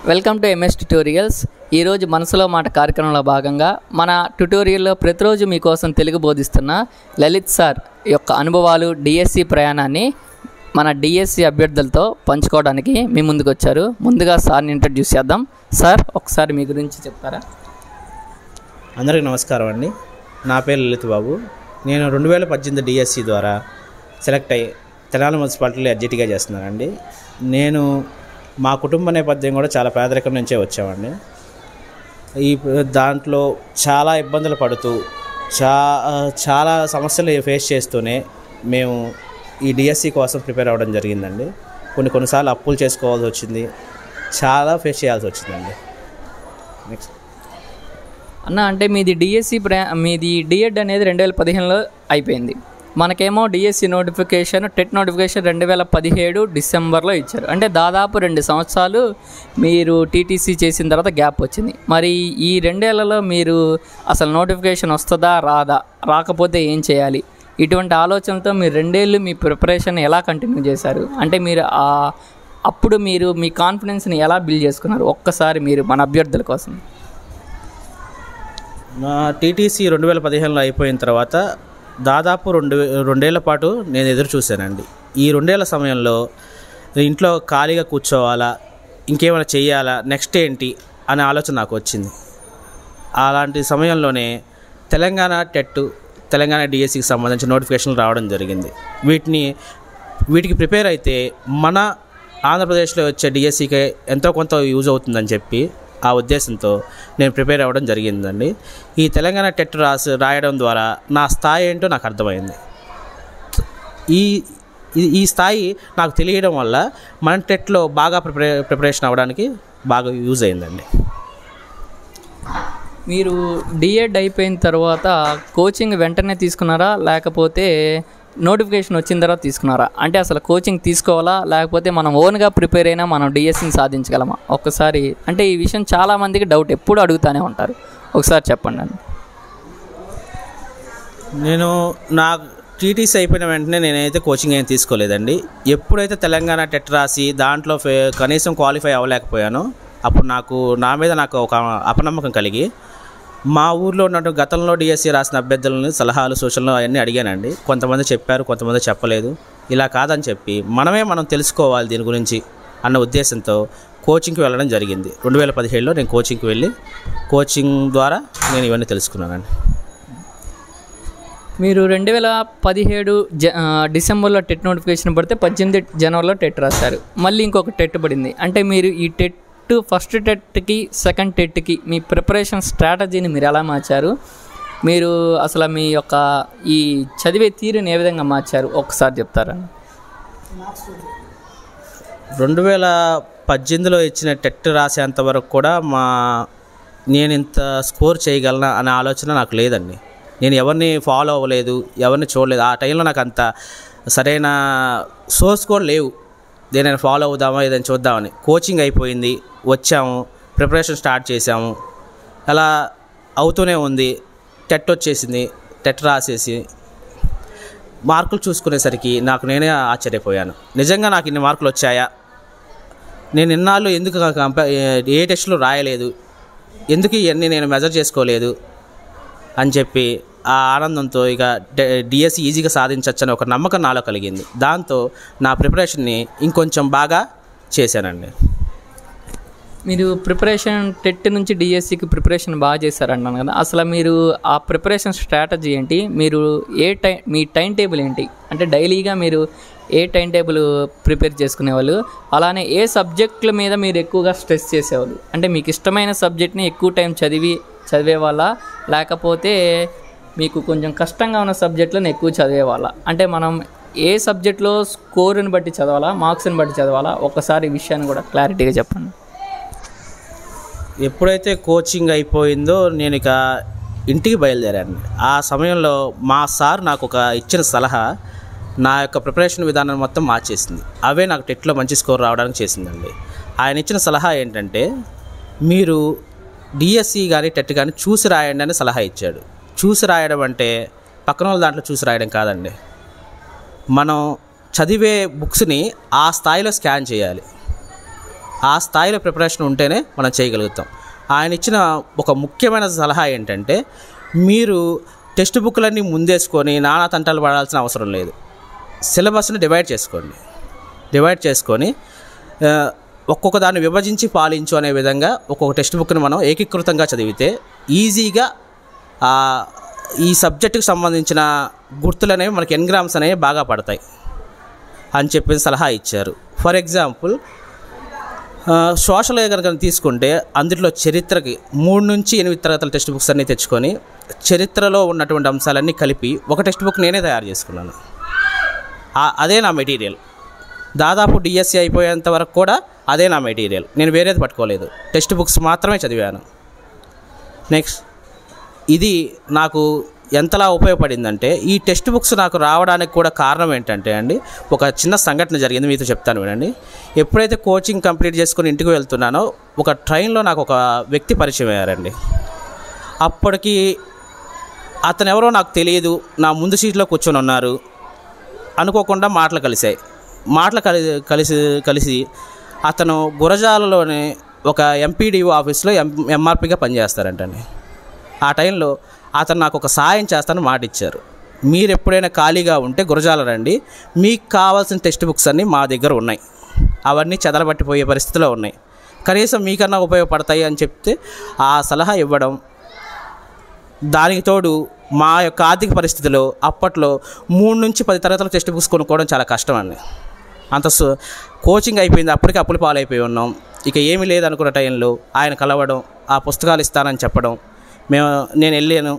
Welcome to MS tutorials. ఈరోజు మనసులో మాట కార్యక్రమంలో భాగంగా మన ట్యుటోరియల్లో ప్రతిరోజు మీకోసం తెలుగు బోధిస్తున్న లలిత్ సార్ యొక్క అనుభవాలు డిఎస్సి ప్రయాణాన్ని మన డిఎస్సి అభ్యర్థులతో పంచుకోవడానికి మీ ముందుకు వచ్చారు. ముందుగా సార్ని ఇంట్రడ్యూస్ చేద్దాం. సార్, ఒకసారి మీ గురించి చెప్తారా? అందరికీ నమస్కారం అండి. నా పేరు లలిత్ బాబు. నేను 2018 డిఎస్సి ద్వారా సెలెక్ట్ అయ్యి తెనాలి మున్సిపాలిటీలో ఎడ్జిటీగా చేస్తున్నానండి. నేను మా కుటుంబ నేపథ్యం కూడా చాలా పేదరికం నుంచే వచ్చామండి. దాంట్లో చాలా ఇబ్బందులు పడుతూ చాలా సమస్యలు ఫేస్ చేస్తూనే మేము ఈ డిఎస్సి కోసం ప్రిపేర్ అవ్వడం జరిగిందండి. కొన్నిసార్లు అప్పులు చేసుకోవాల్సి వచ్చింది, చాలా ఫేస్ చేయాల్సి వచ్చిందండి. నెక్స్ట్ అన్న, అంటే మీది డిఎడ్ అనేది 2015లో అయిపోయింది. మనకేమో డిఎస్సి నోటిఫికేషన్, టెట్ నోటిఫికేషన్ 2017 డిసెంబర్లో ఇచ్చారు. అంటే దాదాపు 2 సంవత్సరాలు మీరు టీటీసీ చేసిన తర్వాత గ్యాప్ వచ్చింది. మరి ఈ 2 ఏళ్లలో మీరు అసలు నోటిఫికేషన్ వస్తుందా రాకపోతే ఏం చేయాలి, ఇటువంటి ఆలోచనలతో మీరు 2 ఏళ్ళు మీ ప్రిపరేషన్ ఎలా కంటిన్యూ చేశారు? అంటే మీరు అప్పుడు మీ కాన్ఫిడెన్స్ని ఎలా బిల్డ్ చేసుకున్నారు? ఒక్కసారి మీరు మన అభ్యర్థుల కోసం. నా టీటీసీ 2015లో అయిపోయిన తర్వాత దాదాపు 2 ఏళ్ల పాటు నేను ఎదురు చూశానండి. ఈ 2 ఏళ్ల సమయంలో ఇంట్లో ఖాళీగా కూర్చోవాలా, ఇంకేమైనా చెయ్యాలా, నెక్స్ట్ ఏంటి అనే ఆలోచన నాకు వచ్చింది. అలాంటి సమయంలోనే తెలంగాణ టెట్, తెలంగాణ డిఎస్సికి సంబంధించిన నోటిఫికేషన్లు రావడం జరిగింది. వీటికి ప్రిపేర్ అయితే మన ఆంధ్రప్రదేశ్లో వచ్చే డిఎస్సికి ఎంతో కొంత యూజ్ అవుతుందని చెప్పి ఆ ఉద్దేశంతో నేను ప్రిపేర్ అవ్వడం జరిగిందండి. ఈ తెలంగాణ టెట్ రాయడం ద్వారా నా స్థాయి ఏంటో నాకు అర్థమైంది. ఈ స్థాయి నాకు తెలియడం వల్ల మన టెట్లో బాగా ప్రిపరేషన్ అవ్వడానికి బాగా యూజ్ అయిందండి. మీరు డిఎడ్ అయిపోయిన తర్వాత కోచింగ్ వెంటనే తీసుకున్నారా, లేకపోతే నోటిఫికేషన్ వచ్చిన తర్వాత తీసుకున్నారా? అంటే అసలు కోచింగ్ తీసుకోవాలా, లేకపోతే మనం ఓన్గా ప్రిపేర్ అయినా మనం డిఎస్సిని సాధించగలమా? ఒక్కసారి, అంటే ఈ విషయం చాలామందికి డౌట్, ఎప్పుడు అడుగుతూనే ఉంటారు. ఒకసారి చెప్పండి అండి. నేను నా టీటీసీ అయిపోయిన వెంటనే నేనైతే కోచింగ్ ఏం తీసుకోలేదండి. ఎప్పుడైతే తెలంగాణ టెట్ రాసి దాంట్లో కనీసం క్వాలిఫై అవ్వలేకపోయానో అప్పుడు నా మీద ఒక అపనమ్మకం కలిగి మా ఊర్లో ఉన్నట్టు గతంలో డిఎస్సి రాసిన అభ్యర్థులని సలహాలు, సూచనలు అవన్నీ అడిగానండి. కొంతమంది చెప్పారు, కొంతమంది చెప్పలేదు. ఇలా కాదని చెప్పి మనం తెలుసుకోవాలి దీని గురించి అన్న ఉద్దేశంతో కోచింగ్కి వెళ్ళడం జరిగింది. 2017లో నేను కోచింగ్కి వెళ్ళి కోచింగ్ ద్వారా నేను ఇవన్నీ తెలుసుకున్నానండి. మీరు 2017 డిసెంబర్లో టెట్ నోటిఫికేషన్ పడితే 18 జనవరిలో టెట్ రాశారు. మళ్ళీ ఇంకొక టెట్ పడింది. అంటే మీరు ఈ ఫస్ట్ టెట్కి, సెకండ్ టెట్కి మీ ప్రిపరేషన్ స్ట్రాటజీని మీరు ఎలా మార్చారు? మీరు అసలు మీ యొక్క ఈ చదివే తీరుని ఏ విధంగా మార్చారు? ఒక్కసారి చెప్తారా? 2018లో ఇచ్చిన టెట్ రాసేంత వరకు కూడా నేను ఇంత స్కోర్ చేయగలనా అనే ఆలోచన నాకు లేదండి. నేను ఎవరిని ఫాలో అవ్వలేదు, ఎవరిని చూడలేదు. ఆ టైంలో నాకు అంత సరైన సోర్స్ కూడా లేవు. దేనైనా ఫాలో అవుదామా, ఏదైనా చూద్దామని. కోచింగ్ అయిపోయింది, వచ్చాము, ప్రిపరేషన్ స్టార్ట్ చేసాము. అలా అవుతూనే ఉంది. టెట్ వచ్చేసింది. టెట్ రాసేసి మార్కులు చూసుకునేసరికి నేనే ఆశ్చర్యపోయాను. నిజంగా నాకు ఇన్ని మార్కులు వచ్చాయా? నేను ఇన్నాళ్ళు ఎందుకు ఏ టెస్టులు రాయలేదు, ఎందుకు ఇవన్నీ నేను మెజర్ చేసుకోలేదు అని చెప్పి ఆ ఆనందంతో ఇక డిఎస్సి ఈజీగా సాధించవచ్చని ఒక నమ్మకం నాలో కలిగింది. దాంతో నా ప్రిపరేషన్ని ఇంకొంచెం బాగా చేశానండి. మీరు ప్రిపరేషన్ టెట్ నుంచి డిఎస్సికి ప్రిపరేషన్ బాగా చేశారన్నాను కదా, అసలు మీరు ఆ ప్రిపరేషన్ స్ట్రాటజీ ఏంటి? మీరు మీ టైం టేబుల్ ఏంటి? అంటే డైలీగా మీరు ఏ టైం టేబుల్ ప్రిపేర్ చేసుకునేవాళ్ళు? అలానే ఏ సబ్జెక్టుల మీద మీరు ఎక్కువగా స్ట్రెస్ చేసేవాళ్ళు? అంటే మీకు ఇష్టమైన సబ్జెక్ట్ని ఎక్కువ టైం చదివేవాళ్ళ, లేకపోతే మీకు కొంచెం కష్టంగా ఉన్న సబ్జెక్టులను ఎక్కువ చదివేవాళ్ళ? అంటే మనం ఏ సబ్జెక్ట్లో స్కోర్ని బట్టి చదవాలా, మార్క్స్ని బట్టి చదవాలా? ఒక్కసారి ఈ విషయాన్ని కూడా క్లారిటీగా చెప్పండి. ఎప్పుడైతే కోచింగ్ అయిపోయిందో నేను ఇక ఇంటికి బయలుదేరాను. ఆ సమయంలో మా సార్ నాకు ఇచ్చిన సలహా నా యొక్క ప్రిపరేషన్ విధానం మొత్తం మార్చేసింది. అవే నాకు టెట్లో మంచి స్కోర్ రావడానికి చేసిందండి. ఆయన ఇచ్చిన సలహా ఏంటంటే, మీరు డిఎస్సి కానీ టెట్ కానీ చూసి రాయండి అని సలహా ఇచ్చాడు. చూసి రాయడం అంటే పక్కన వాళ్ళ దాంట్లో చూసి రాయడం కాదండి. మనం చదివే బుక్స్ని ఆ స్థాయిలో స్కాన్ చేయాలి. ఆ స్థాయిలో ప్రిపరేషన్ ఉంటేనే మనం చేయగలుగుతాం. ఆయన ఇచ్చిన ఒక ముఖ్యమైన సలహా ఏంటంటే, మీరు టెక్స్ట్ బుక్లన్నీ ముందేసుకొని నానా తంటాలు పడాల్సిన అవసరం లేదు. సిలబస్ని డివైడ్ చేసుకొని ఒక్కొక్క దాన్ని విభజించి పాలించు అనే విధంగా ఒక్కొక్క టెక్స్ట్ బుక్ని మనం ఏకీకృతంగా చదివితే ఈజీగా ఈ సబ్జెక్టుకు సంబంధించిన గుర్తులు అనేవి మనకి ఎన్గ్రామ్స్ అనేవి బాగా పడతాయి అని చెప్పి సలహా ఇచ్చారు. ఫర్ ఎగ్జాంపుల్ సోషల్ కనుక తీసుకుంటే అందులో చరిత్రకి 3 నుంచి 8 తరగతుల టెక్స్ట్ బుక్స్ అన్నీ తెచ్చుకొని చరిత్రలో ఉన్నటువంటి అంశాలన్నీ కలిపి ఒక టెక్స్ట్ బుక్ నేనే తయారు చేసుకున్నాను. అదే నా మెటీరియల్. దాదాపు డిఎస్సి అయిపోయేంత వరకు కూడా అదే నా మెటీరియల్. నేను వేరేది పట్టుకోలేదు, టెక్స్ట్ బుక్స్ మాత్రమే చదివాను. నెక్స్ట్ ఇది నాకు ఎంతలా ఉపయోగపడిందంటే, ఈ టెక్స్ట్ బుక్స్ నాకు రావడానికి కూడా కారణం ఏంటంటే అండి, ఒక చిన్న సంఘటన జరిగింది, మీతో చెప్తాను వినండి. ఎప్పుడైతే కోచింగ్ కంప్లీట్ చేసుకుని ఇంటికి వెళ్తున్నానో ఒక ట్రైన్లో నాకు ఒక వ్యక్తి పరిచయం అయ్యారండి. అప్పటికి అతను ఎవరో నాకు తెలియదు, నా ముందు సీట్లో కూర్చొని ఉన్నారు. అనుకోకుండా మాటలు కలిసి అతను గురజాలలోని ఒక ఎంపీడీఓ ఆఫీస్లో ఎంఆర్పీగా పనిచేస్తారంటండి. ఆ టైంలో అతను నాకు ఒక సాయం చేస్తానని మాట ఇచ్చారు. మీరు ఎప్పుడైనా ఖాళీగా ఉంటే గురజాల రండి, మీకు కావాల్సిన టెక్స్ట్ బుక్స్ అన్నీ మా దగ్గర ఉన్నాయి, అవన్నీ చెదలబట్టిపోయే పరిస్థితిలో ఉన్నాయి, కనీసం మీకన్నా ఉపయోగపడతాయి అని చెప్తే ఆ సలహా ఇవ్వడం, దానికి తోడు మా యొక్క ఆర్థిక పరిస్థితిలో అప్పట్లో 3 నుంచి 10 తరగతుల టెక్స్ట్ బుక్స్ కొనుక్కోవడం చాలా కష్టం అండి. అంత కోచింగ్ అయిపోయింది, అప్పటికి అప్పులు పాలైపోయి ఉన్నాం. ఇక ఏమీ లేదనుకున్న టైంలో ఆయన కలవడం, ఆ పుస్తకాలు ఇస్తానని చెప్పడం, నేను వెళ్ళాను.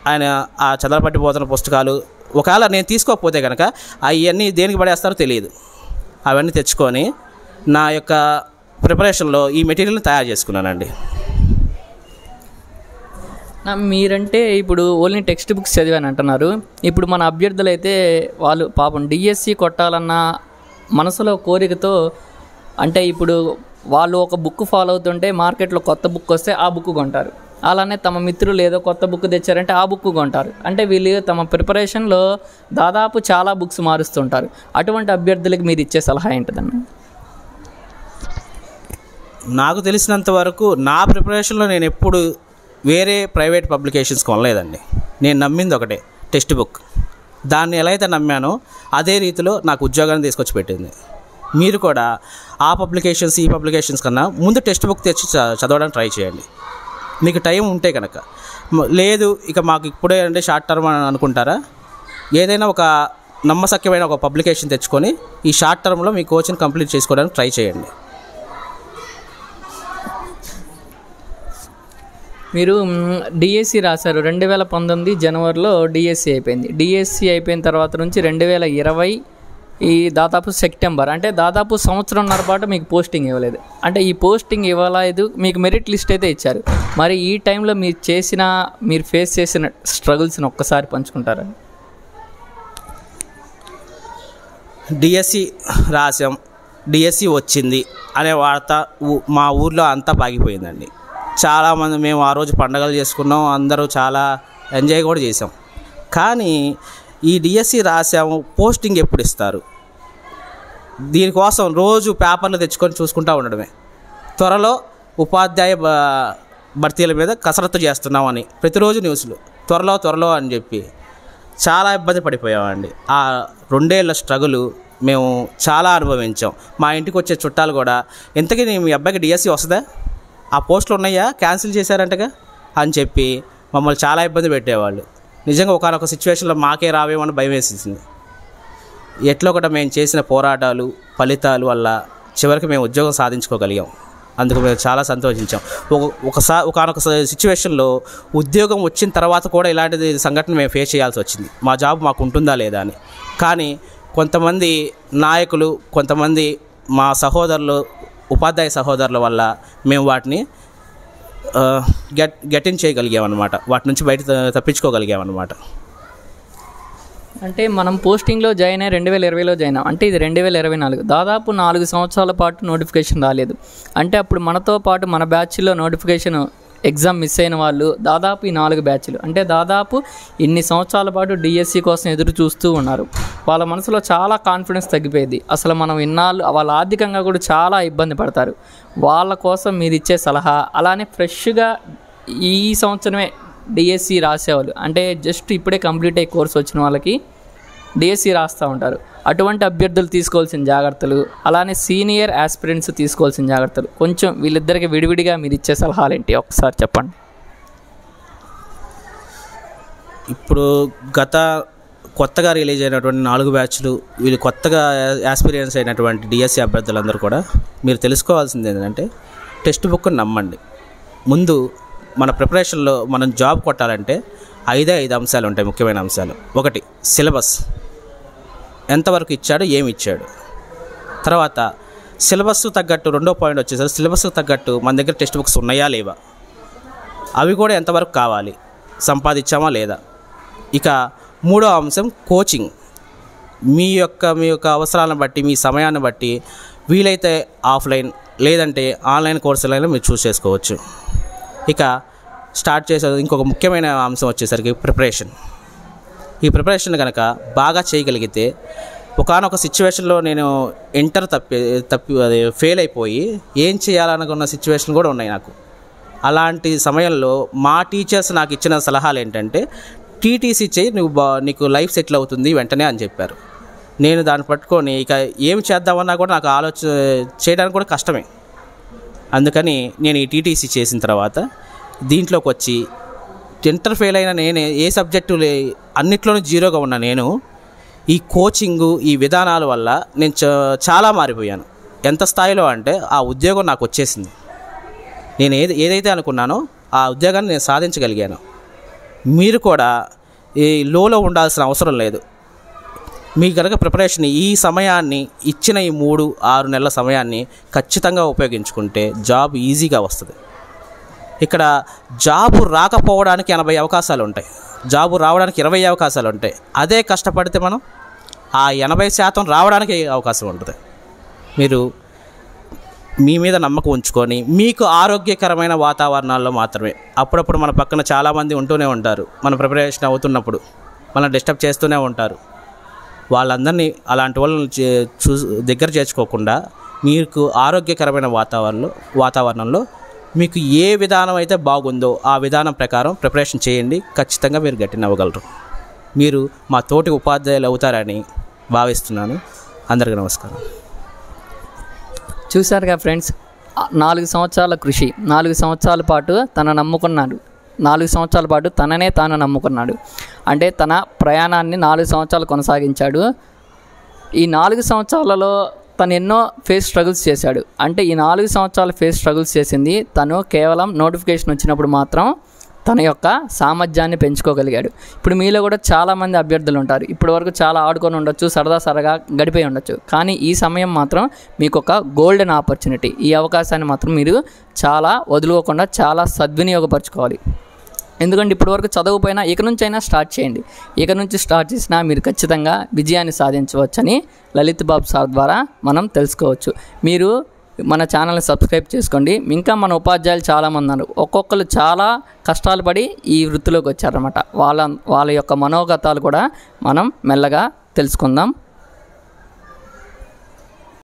ఆయన ఆ చదవపట్టిపోతున్న పుస్తకాలు ఒకవేళ నేను తీసుకోకపోతే కనుక అవన్నీ దేనికి పడేస్తారో తెలియదు, అవన్నీ తెచ్చుకొని నా యొక్క ప్రిపరేషన్లో ఈ మెటీరియల్ని తయారు చేసుకున్నానండి. మీరంటే ఇప్పుడు ఓన్లీ టెక్స్ట్ బుక్స్ చదివాని అంటున్నారు. ఇప్పుడు మన అభ్యర్థులు అయితే వాళ్ళు పాపం డిఎస్సి కొట్టాలన్న మనసులో కోరికతో, అంటే ఇప్పుడు వాళ్ళు ఒక బుక్ ఫాలో అవుతుంటే మార్కెట్లో కొత్త బుక్ వస్తే ఆ బుక్ కొంటారు, అలానే తమ మిత్రులు ఏదో కొత్త బుక్ తెచ్చారంటే ఆ బుక్ కొంటారు. అంటే వీళ్ళు తమ ప్రిపరేషన్లో దాదాపు చాలా బుక్స్ మారుస్తుంటారు. అటువంటి అభ్యర్థులకి మీరు ఇచ్చే సలహా ఏంటిదన్న? నాకు తెలిసినంత వరకు నా ప్రిపరేషన్లో నేను ఎప్పుడు వేరే ప్రైవేట్ పబ్లికేషన్స్ కొనలేదండి. నేను నమ్మింది ఒకటే, టెక్స్ట్ బుక్. దాన్ని ఎలా అయితే నమ్మానో అదే రీతిలో నాకు ఉద్యోగాన్ని తీసుకొచ్చి పెట్టింది. మీరు కూడా ఆ పబ్లికేషన్స్ ఈ పబ్లికేషన్స్ కన్నా ముందు టెక్స్ట్ బుక్ తెచ్చి చదవడానికి ట్రై చేయండి, మీకు టైం ఉంటే కనుక. లేదు ఇక మాకు ఇప్పుడే అంటే షార్ట్ టర్మ్ అని అనుకుంటారా, ఏదైనా ఒక నమ్మశక్యమైన ఒక పబ్లికేషన్ తెచ్చుకొని ఈ షార్ట్ టర్మ్లో మీ కోచింగ్ కంప్లీట్ చేసుకోవడానికి ట్రై చేయండి. మీరు డిఎస్సి రాశారు, 2019 జనవరిలో డిఎస్సి అయిపోయింది. డిఎస్సి అయిపోయిన తర్వాత నుంచి 2020 ఈ దాదాపు సెప్టెంబర్, అంటే దాదాపు సంవత్సరంన్నర పాటు మీకు పోస్టింగ్ ఇవ్వలేదు. అంటే ఈ పోస్టింగ్ ఇవ్వలేదు, మీకు మెరిట్ లిస్ట్ అయితే ఇచ్చారు. మరి ఈ టైంలో మీరు ఫేస్ చేసిన స్ట్రగుల్స్ని ఒక్కసారి పంచుకుంటారా? డిఎస్సి రాసాం, డిఎస్సి వచ్చింది అనే వార్త మా ఊర్లో అంతా పాగిపోయిందండి. చాలామంది మేము ఆ రోజు పండగలు చేసుకున్నాం, అందరూ చాలా ఎంజాయ్ కూడా చేసాం. కానీ ఈ డిఎస్సి రాసాము, పోస్టింగ్ ఎప్పుడు ఇస్తారు, దీనికోసం రోజు పేపర్లు తెచ్చుకొని చూసుకుంటూ ఉండడమే. త్వరలో ఉపాధ్యాయ భర్తీల మీద కసరత్తు చేస్తున్నామని ప్రతిరోజు న్యూస్లు, త్వరలో అని చెప్పి చాలా ఇబ్బంది పడిపోయామండి. ఆ 2 ఏళ్ల స్ట్రగులు మేము చాలా అనుభవించాం. మా ఇంటికి వచ్చే చుట్టాలు కూడా, ఇంతకీ మీ అబ్బాయికి డిఎస్సి వస్తుందా, ఆ పోస్టులు ఉన్నాయా, క్యాన్సిల్ చేశారంటగా అని చెప్పి మమ్మల్ని చాలా ఇబ్బంది పెట్టేవాళ్ళు. నిజంగా ఒకనొక సిచ్యువేషన్లో మాకే రావేమని భయం వేసేసింది. ఎట్లా కూడా మేము చేసిన పోరాటాలు ఫలితాలు వల్ల చివరికి మేము ఉద్యోగం సాధించుకోగలిగాం. అందుకు మేము చాలా సంతోషించాం. ఒకనొక సిచ్యువేషన్లో ఉద్యోగం వచ్చిన తర్వాత కూడా ఇలాంటి సంఘటన మేము ఫేస్ చేయాల్సి వచ్చింది, మా జాబ్ మాకు ఉంటుందా లేదా అని. కానీ కొంతమంది నాయకులు, కొంతమంది మా సహోదరులు, ఉపాధ్యాయ సహోదరుల వల్ల మేము వాటిని గెట్ ఇన్ చేయగలిగామన్నమాట, వాటి నుంచి బయట తప్పించుకోగలిగామన్నమాట. అంటే మనం పోస్టింగ్లో జాయిన్ అయ్యి 2020లో జాయిన్ అయ్యాం, అంటే ఇది 2024, దాదాపు 4 సంవత్సరాల పాటు నోటిఫికేషన్ రాలేదు. అంటే అప్పుడు మనతో పాటు మన బ్యాచ్లో నోటిఫికేషన్ ఎగ్జామ్ మిస్ అయిన వాళ్ళు దాదాపు ఈ 4 బ్యాచ్లు అంటే దాదాపు ఇన్ని సంవత్సరాల పాటు డిఎస్సి కోసం ఎదురు చూస్తూ ఉన్నారు. వాళ్ళ మనసులో చాలా కాన్ఫిడెన్స్ తగ్గిపోయింది. అసలు మనం ఇన్నాళ్ళు వాళ్ళ ఆర్థికంగా కూడా చాలా ఇబ్బంది పడతారు. వాళ్ళ కోసం మీరు ఇచ్చే సలహా, అలానే ఫ్రెష్గా ఈ సంవత్సరమే డిఎస్సి రాసేవాళ్ళు అంటే జస్ట్ ఇప్పుడే కంప్లీట్ అయ్యే కోర్స్ వచ్చిన వాళ్ళకి డిఎస్సి రాస్తూ ఉంటారు. అటువంటి అభ్యర్థులు తీసుకోవాల్సిన జాగ్రత్తలు, అలానే సీనియర్ ఆస్పిరెంట్స్ తీసుకోవాల్సిన జాగ్రత్తలు, కొంచెం వీళ్ళిద్దరికి విడివిడిగా మీరు ఇచ్చే సలహాలు ఏంటి ఒకసారి చెప్పండి. ఇప్పుడు కొత్తగా రిలీజ్ అయినటువంటి 4 బ్యాచ్లు, వీళ్ళు కొత్తగా యాస్పిరియన్స్ అయినటువంటి డిఎస్సి అభ్యర్థులందరూ కూడా మీరు తెలుసుకోవాల్సింది ఏంటంటే టెక్స్ట్ బుక్ని నమ్మండి. ముందు మన ప్రిపరేషన్లో మనం జాబ్ కొట్టాలంటే 5 అంశాలు ఉంటాయి, ముఖ్యమైన అంశాలు. 1 సిలబస్ ఎంతవరకు ఇచ్చాడు, ఏమి ఇచ్చాడు. తర్వాత సిలబస్ తగ్గట్టు 2వ పాయింట్ వచ్చేసరికి సిలబస్కి తగ్గట్టు మన దగ్గర టెక్స్ట్ బుక్స్ ఉన్నాయా లేవా, అవి కూడా ఎంతవరకు కావాలి, సంపాదించామా లేదా. ఇక 3వ అంశం కోచింగ్. మీ యొక్క అవసరాలను బట్టి, మీ సమయాన్ని బట్టి వీలైతే ఆఫ్లైన్ లేదంటే ఆన్లైన్ కోర్సులైనా మీరు చూస్ చేసుకోవచ్చు. ఇక స్టార్ట్ చేసే ఇంకొక ముఖ్యమైన అంశం వచ్చేసరికి ప్రిపరేషన్. ఈ ప్రిపరేషన్ కనుక బాగా చేయగలిగితే, ఒకానొక సిచ్యువేషన్లో నేను ఇంటర్ అది ఫెయిల్ అయిపోయి ఏం చేయాలనుకున్న సిచ్యువేషన్ కూడా ఉన్నాయి నాకు. అలాంటి సమయంలో మా టీచర్స్ నాకు ఇచ్చిన సలహాలు ఏంటంటే టీటీసీ చేయి, నీకు లైఫ్ సెటిల్ అవుతుంది వెంటనే అని చెప్పారు. నేను దాన్ని పట్టుకొని ఇక ఏం చేద్దామన్నా కూడా నాకు చేయడానికి కూడా కష్టమే. అందుకని నేను ఈ టీటీసీ చేసిన తర్వాత దీంట్లోకి వచ్చి ఇంటర్ ఫెయిల్ అయిన నేనే ఏ సబ్జెక్టు అన్నిట్లోనూ 0గా ఉన్న నేను ఈ కోచింగు, ఈ విధానాల వల్ల నేను చాలా మారిపోయాను. ఎంత స్థాయిలో అంటే ఆ ఉద్యోగం నాకు వచ్చేసింది. నేను ఏదైతే అనుకున్నానో ఆ ఉద్యోగాన్ని నేను సాధించగలిగాను. మీరు కూడా ఈ లోలో ఉండాల్సిన అవసరం లేదు. మీ కనుక ప్రిపరేషన్ ఈ సమయాన్ని ఇచ్చిన ఈ 3-6 నెలల సమయాన్ని ఖచ్చితంగా ఉపయోగించుకుంటే జాబ్ ఈజీగా వస్తుంది. ఇక్కడ జాబు రాకపోవడానికి 80 అవకాశాలు ఉంటాయి, జాబు రావడానికి 20 అవకాశాలు ఉంటాయి. అదే కష్టపడితే మనం ఆ 80% రావడానికి అవకాశం ఉంటుంది. మీరు మీ మీద నమ్మకం ఉంచుకొని మీకు ఆరోగ్యకరమైన వాతావరణాల్లో మాత్రమే. అప్పుడప్పుడు మన పక్కన చాలామంది ఉంటూనే ఉంటారు, మన ప్రిపరేషన్ అవుతున్నప్పుడు మనం డిస్టర్బ్ చేస్తూనే ఉంటారు. వాళ్ళందరినీ అలాంటి వాళ్ళని దగ్గర చేర్చుకోకుండా మీకు ఆరోగ్యకరమైన వాతావరణంలో మీకు ఏ విధానం అయితే బాగుందో ఆ విధానం ప్రకారం ప్రిపరేషన్ చేయండి. ఖచ్చితంగా మీరు గట్టినవ్వగలరు. మీరు మా తోటి ఉపాధ్యాయులు అవుతారని భావిస్తున్నాను. అందరికీ నమస్కారం. చూశారుగా ఫ్రెండ్స్, 4 సంవత్సరాల కృషి, 4 సంవత్సరాల పాటు నమ్ముకున్నాడు. 4 సంవత్సరాల పాటు తననే తాను నమ్ముకున్నాడు. అంటే తన ప్రయాణాన్ని 4 సంవత్సరాలు కొనసాగించాడు. ఈ 4 సంవత్సరాలలో తను ఎన్నో ఫేస్ స్ట్రగుల్స్ చేశాడు. అంటే ఈ 4 సంవత్సరాలు ఫేస్ స్ట్రగుల్స్ చేసింది తను కేవలం నోటిఫికేషన్ వచ్చినప్పుడు మాత్రం తన యొక్క సామర్థ్యాన్ని పెంచుకోగలిగాడు. ఇప్పుడు మీలో కూడా చాలామంది అభ్యర్థులు ఉంటారు, ఇప్పటి వరకు చాలా ఆడుకొని ఉండొచ్చు, సరదాగా గడిపోయి ఉండొచ్చు. కానీ ఈ సమయం మాత్రం మీకు ఒక గోల్డెన్ ఆపర్చునిటీ. ఈ అవకాశాన్ని మాత్రం మీరు చాలా వదులుకోకుండా చాలా సద్వినియోగపరచుకోవాలి. ఎందుకంటే ఇప్పటివరకు చదవకపోయినా ఇక నుంచి అయినా స్టార్ట్ చేయండి. ఇక నుంచి స్టార్ట్ చేసినా మీరు ఖచ్చితంగా విజయాన్ని సాధించవచ్చని లలిత్ బాబు సార్ ద్వారా మనం తెలుసుకోవచ్చు. మీరు మన ఛానల్ని సబ్స్క్రైబ్ చేసుకోండి. ఇంకా మన ఉపాధ్యాయులు చాలామంది ఉన్నారు, ఒక్కొక్కరు చాలా కష్టాలు పడి ఈ వృత్తిలోకి వచ్చారన్నమాట. వాళ్ళ యొక్క మనోగతాలు కూడా మనం మెల్లగా తెలుసుకుందాం.